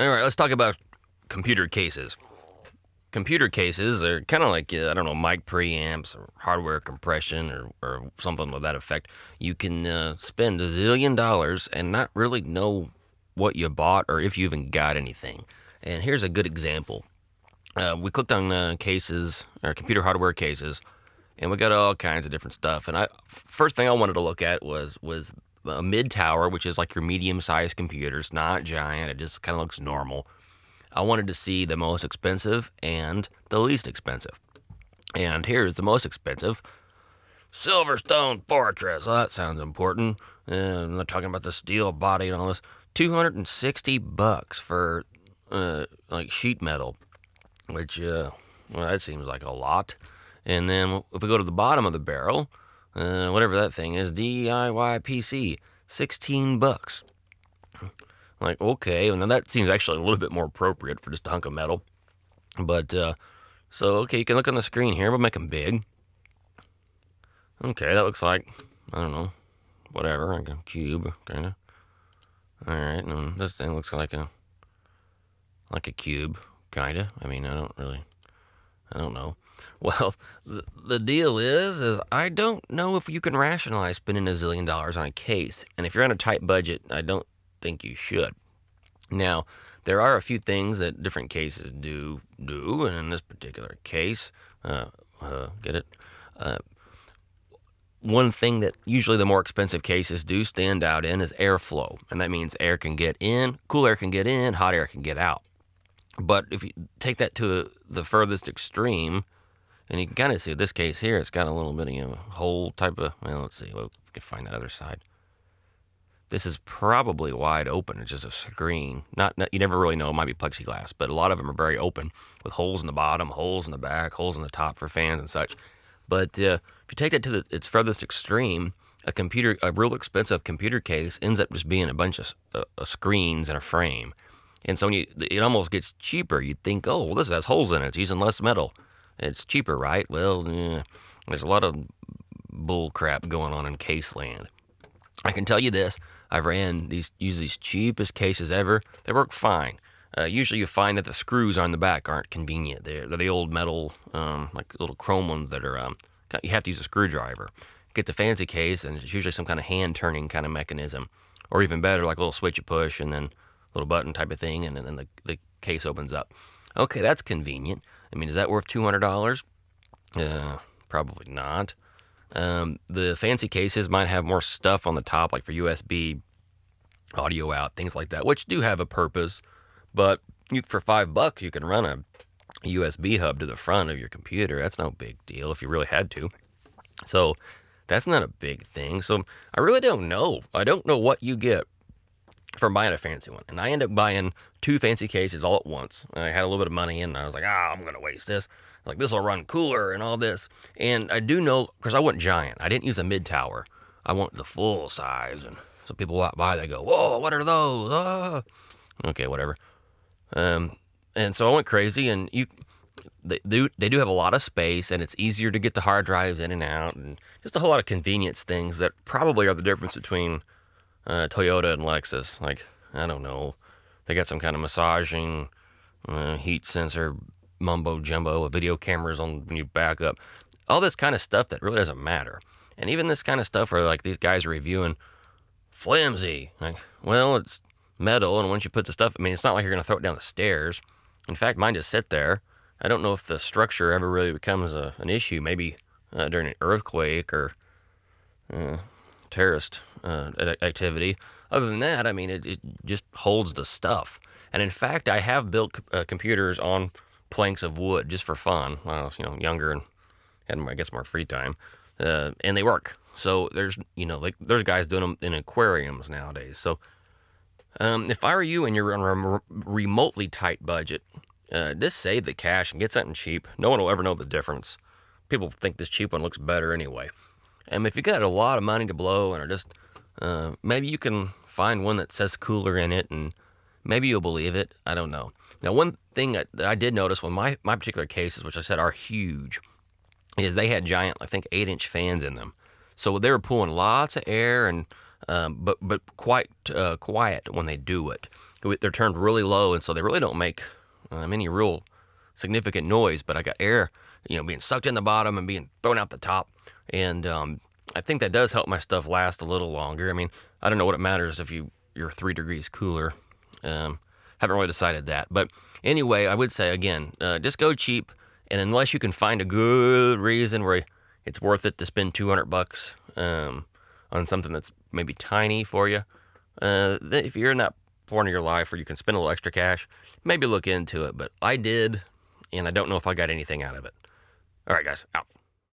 All right, let's talk about computer cases. Computer cases are kind of like, I don't know, mic preamps or hardware compression or something to that effect. You can spend $1 zillion and not really know what you bought or if you even got anything. And here's a good example. We clicked on cases, or computer hardware cases, and we got all kinds of different stuff. And first thing I wanted to look at was a mid tower, which is like your medium-sized computer. It's not giant. It just kind of looks normal. I wanted to see the most expensive and the least expensive. And here's the most expensive. Silverstone Fortress. Well, that sounds important. I'm not talking about the steel body and all this. $260 for like sheet metal, which well, that seems like a lot. And then if we go to the bottom of the barrel, whatever that thing is, DIY PC, $16. Like, okay, well, now that seems actually a little bit more appropriate for just a hunk of metal. But, so, okay, you can look on the screen here. We'll make them big. Okay, that looks like, I don't know, whatever, like a cube, kind of. All right, and this thing looks like a cube, kind of. I mean, I don't know. Well, the deal is I don't know if you can rationalize spending $1 zillion on a case. And if you're on a tight budget, I don't think you should. Now, there are a few things that different cases do, and in this particular case, get it? One thing that usually the more expensive cases do stand out in is airflow, and that means air can get in, cool air can get in, hot air can get out. But if you take that to the furthest extreme, and you can kind of see this case here, it's got a little bit of a hole type of, well, let's see, well, if we can find that other side. This is probably wide open. It's just a screen. Not you never really know. It might be plexiglass, but a lot of them are very open with holes in the bottom, holes in the back, holes in the top for fans and such. But if you take that to its furthest extreme, a real expensive computer case ends up just being a bunch of screens and a frame. And so it almost gets cheaper. You'd think, oh, well, this has holes in it. It's using less metal. It's cheaper, right? Well, there's a lot of bull crap going on in case land. I can tell you this. I've used these cheapest cases ever. They work fine. Usually you find that the screws on the back aren't convenient. They're the old metal, like little chrome ones that are, you have to use a screwdriver. Get the fancy case, and it's usually some kind of hand-turning kind of mechanism. Or even better, like a little switch you push, and then a little button type of thing, and then the case opens up. Okay, that's convenient. I mean, is that worth $200? Probably not. The fancy cases might have more stuff on the top, like for USB audio out, things like that, which do have a purpose. But for $5, you can run a USB hub to the front of your computer. That's no big deal if you really had to. So that's not a big thing. So I really don't know. I don't know what you get from buying a fancy one. And I ended up buying 2 fancy cases all at once. I had a little bit of money and I was like, I'm going to waste this. Like, this will run cooler and all this. And I do know, because I went giant. I didn't use a mid-tower. I want the full size. And so people walk by, they go, whoa, what are those? Oh. Okay, whatever. And so I went crazy, and they do have a lot of space, and it's easier to get the hard drives in and out, and just a whole lot of convenience things that probably are the difference between Toyota and Lexus. Like, I don't know. They got some kind of massaging, heat sensor, mumbo jumbo, video cameras on when you back up, all this kind of stuff that really doesn't matter. And even this kind of stuff where like these guys are reviewing flimsy, like, well, it's metal, and once you put the stuff, I mean, it's not like you're going to throw it down the stairs. In fact, mine just sit there. I don't know if the structure ever really becomes an issue, maybe during an earthquake or terrorist activity. Other than that, I mean, it just holds the stuff. And in fact, I have built computers on planks of wood just for fun when I was, younger and had, I guess, more free time, and they work. So there's guys doing them in aquariums nowadays. So if I were you and you're on a remotely tight budget, just save the cash and get something cheap. No one will ever know the difference. People think this cheap one looks better anyway. And if you got a lot of money to blow and are just, maybe you can find one that says cooler in it, and maybe you'll believe it. I don't know. Now, one thing that I did notice with my particular cases, which I said are huge, is they had giant, I think, 8-inch fans in them. So they were pulling lots of air, and but quite quiet when they do it. they're turned really low, and so they really don't make any real significant noise. But I got air, being sucked in the bottom and being thrown out the top, and I think that does help my stuff last a little longer. I mean, I don't know what it matters if you're 3 degrees cooler. Haven't really decided that, but anyway, I would say again, just go cheap, and unless you can find a good reason where it's worth it to spend $200 on something that's maybe tiny for you, if you're in that point of your life where you can spend a little extra cash, maybe look into it. But I did, and I don't know if I got anything out of it. All right, guys, out.